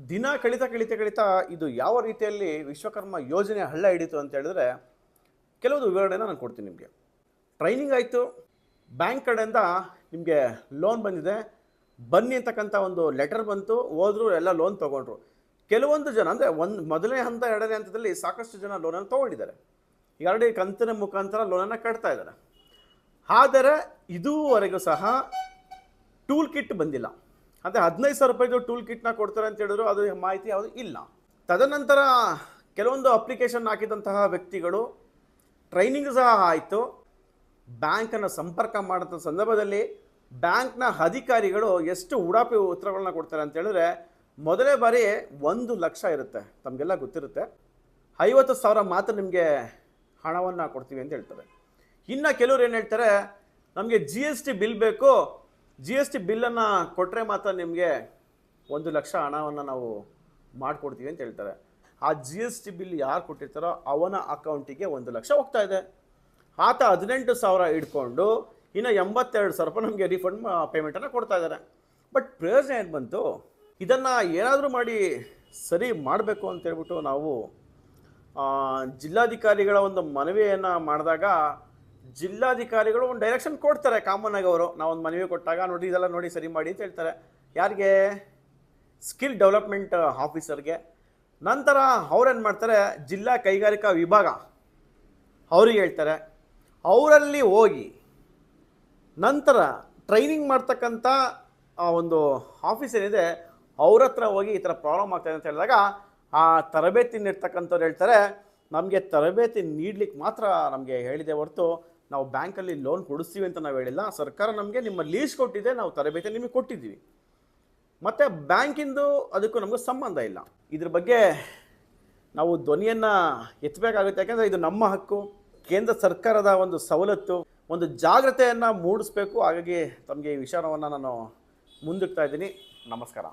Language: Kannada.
ದಿನ ಕಳೀತಾ ಇದು ಯಾವ ರೀತಿಯಲ್ಲಿ ವಿಶ್ವಕರ್ಮ ಯೋಜನೆ ಹಳ್ಳ ಹಿಡಿತು ಅಂತ ಹೇಳಿದ್ರೆ ಕೆಲವೊಂದು ವಿವರಣೆನ ನಾನು ಕೊಡ್ತೀನಿ ನಿಮಗೆ. ಟ್ರೈನಿಂಗ್ ಆಯಿತು, ಬ್ಯಾಂಕ್ ಕಡೆಯಿಂದ ನಿಮಗೆ ಲೋನ್ ಬಂದಿದೆ, ಬನ್ನಿ ಅಂತಕ್ಕಂಥ ಒಂದು ಲೆಟರ್ ಬಂತು, ಹೋದ್ರು ಎಲ್ಲ ಲೋನ್ ತೊಗೊಂಡ್ರು. ಕೆಲವೊಂದು ಜನ ಅಂದರೆ ಮೊದಲನೇ ಹಂತ ಎರಡನೇ ಹಂತದಲ್ಲಿ ಸಾಕಷ್ಟು ಜನ ಲೋನನ್ನು ತೊಗೊಂಡಿದ್ದಾರೆ. ಈಗ ಆಲ್ರೆಡಿ ಕಂತಿನ ಮುಖಾಂತರ ಲೋನನ್ನು ಕಟ್ತಾ ಇದ್ದಾರೆ. ಆದರೆ ಇದುವರೆಗೂ ಸಹ ಟೂಲ್ ಕಿಟ್ ಬಂದಿಲ್ಲ. ಅಂದರೆ 15,000 ರೂಪಾಯಿದು ಟೂಲ್ ಕಿಟ್ನ ಕೊಡ್ತಾರೆ ಅಂತ ಹೇಳಿದ್ರು, ಅದು ಮಾಹಿತಿ ಯಾವುದು ಇಲ್ಲ. ತದನಂತರ ಕೆಲವೊಂದು ಅಪ್ಲಿಕೇಶನ್ ಹಾಕಿದಂತಹ ವ್ಯಕ್ತಿಗಳು ಟ್ರೈನಿಂಗ್ ಸಹ ಆಯಿತು. ಬ್ಯಾಂಕನ್ನು ಸಂಪರ್ಕ ಮಾಡಿದ ಸಂದರ್ಭದಲ್ಲಿ ಬ್ಯಾಂಕ್ನ ಅಧಿಕಾರಿಗಳು ಎಷ್ಟು ಉಡಾಪಿ ಉತ್ತರಗಳನ್ನ ಕೊಡ್ತಾರೆ ಅಂತ ಹೇಳಿದ್ರೆ, ಮೊದಲೇ ಬಾರಿ 1 ಲಕ್ಷ ಇರುತ್ತೆ, ತಮಗೆಲ್ಲ ಗೊತ್ತಿರುತ್ತೆ. 50,000 ಮಾತ್ರ ನಿಮಗೆ ಹಣವನ್ನು ಕೊಡ್ತೀವಿ ಅಂತ ಹೇಳ್ತಾರೆ. ಇನ್ನು ಕೆಲವ್ರು ಏನು ಹೇಳ್ತಾರೆ, ನಮಗೆ GST ಬಿಲ್ ಬೇಕು, GST ಬಿಲ್ಲನ್ನು ಕೊಟ್ಟರೆ ಮಾತ್ರ ನಿಮಗೆ 1 ಲಕ್ಷ ಹಣವನ್ನು ನಾವು ಮಾಡಿಕೊಡ್ತೀವಿ ಅಂತ ಹೇಳ್ತಾರೆ. ಆ GST ಬಿಲ್ ಯಾರು ಕೊಟ್ಟಿರ್ತಾರೋ ಅವನ ಅಕೌಂಟಿಗೆ 1 ಲಕ್ಷ ಹೋಗ್ತಾ ಇದೆ. ಆತ 18,000 ಇಟ್ಕೊಂಡು ಇನ್ನು 82,000 ರೂಪಾಯಿ ನಮಗೆ ರಿಫಂಡ್ ಪೇಮೆಂಟನ್ನು ಕೊಡ್ತಾ ಇದ್ದಾರೆ. ಬಟ್ ಪ್ರಯೋಜನ ಏನು ಬಂತು? ಇದನ್ನು ಏನಾದರೂ ಮಾಡಿ ಸರಿ ಮಾಡಬೇಕು ಅಂತೇಳ್ಬಿಟ್ಟು ನಾವು ಜಿಲ್ಲಾಧಿಕಾರಿಗಳ ಒಂದು ಮನವಿಯನ್ನು ಮಾಡಿದಾಗ ಜಿಲ್ಲಾಧಿಕಾರಿಗಳು ಒಂದು ಡೈರೆಕ್ಷನ್ ಕೊಡ್ತಾರೆ. ಕಾಮನ್ ಆಗಿ ಅವರು ನಾವೊಂದು ಮನವಿ ಕೊಟ್ಟಾಗ ನೋಡಿ ಇದೆಲ್ಲ ನೋಡಿ ಸರಿ ಮಾಡಿ ಅಂತ ಹೇಳ್ತಾರೆ. ಯಾರಿಗೆ? ಸ್ಕಿಲ್ ಡೆವಲಪ್ಮೆಂಟ್ ಆಫೀಸರ್ಗೆ. ನಂತರ ಅವ್ರೇನು ಮಾಡ್ತಾರೆ, ಜಿಲ್ಲಾ ಕೈಗಾರಿಕಾ ವಿಭಾಗ ಅವ್ರಿಗೆ ಹೇಳ್ತಾರೆ. ಅವರಲ್ಲಿ ಹೋಗಿ ನಂತರ ಟ್ರೈನಿಂಗ್ ಮಾಡ್ತಕ್ಕಂಥ ಒಂದು ಆಫೀಸ್ ಏನಿದೆ ಅವ್ರ ಹತ್ರ ಹೋಗಿ ಈ ಥರ ಪ್ರಾಬ್ಲಮ್ ಆಗ್ತಾಯಿದೆ ಅಂತ ಹೇಳಿದಾಗ ಆ ತರಬೇತಿ ನೀಡ್ತಕ್ಕಂಥವ್ರು ಹೇಳ್ತಾರೆ, ನಮಗೆ ತರಬೇತಿ ನೀಡ್ಲಿಕ್ಕೆ ಮಾತ್ರ ನಮಗೆ ಹೇಳಿದೆ ಹೊರತು ನಾವು ಬ್ಯಾಂಕಲ್ಲಿ ಲೋನ್ ಕೊಡಿಸ್ತೀವಿ ಅಂತ ನಾವು ಹೇಳಿಲ್ಲ. ಸರ್ಕಾರ ನಮಗೆ ನಿಮ್ಮ ಲೀಸ್ ಕೊಟ್ಟಿದೆ, ನಾವು ತರಬೇತಿ ನಿಮಗೆ ಕೊಟ್ಟಿದ್ದೀವಿ, ಮತ್ತು ಬ್ಯಾಂಕಿಂದು ಅದಕ್ಕೂ ನಮಗೂ ಸಂಬಂಧ ಇಲ್ಲ. ಇದ್ರ ಬಗ್ಗೆ ನಾವು ಧ್ವನಿಯನ್ನು ಎತ್ತಬೇಕಾಗುತ್ತೆ. ಯಾಕೆಂದರೆ ಇದು ನಮ್ಮ ಹಕ್ಕು, ಕೇಂದ್ರ ಸರ್ಕಾರದ ಒಂದು ಸವಲತ್ತು, ಒಂದು ಜಾಗ್ರತೆಯನ್ನು ಮೂಡಿಸ್ಬೇಕು. ಹಾಗಾಗಿ ತಮಗೆ ಈ ವಿಚಾರವನ್ನು ನಾನು ಮುಂದಿಡ್ತಾ ಇದ್ದೀನಿ. ನಮಸ್ಕಾರ.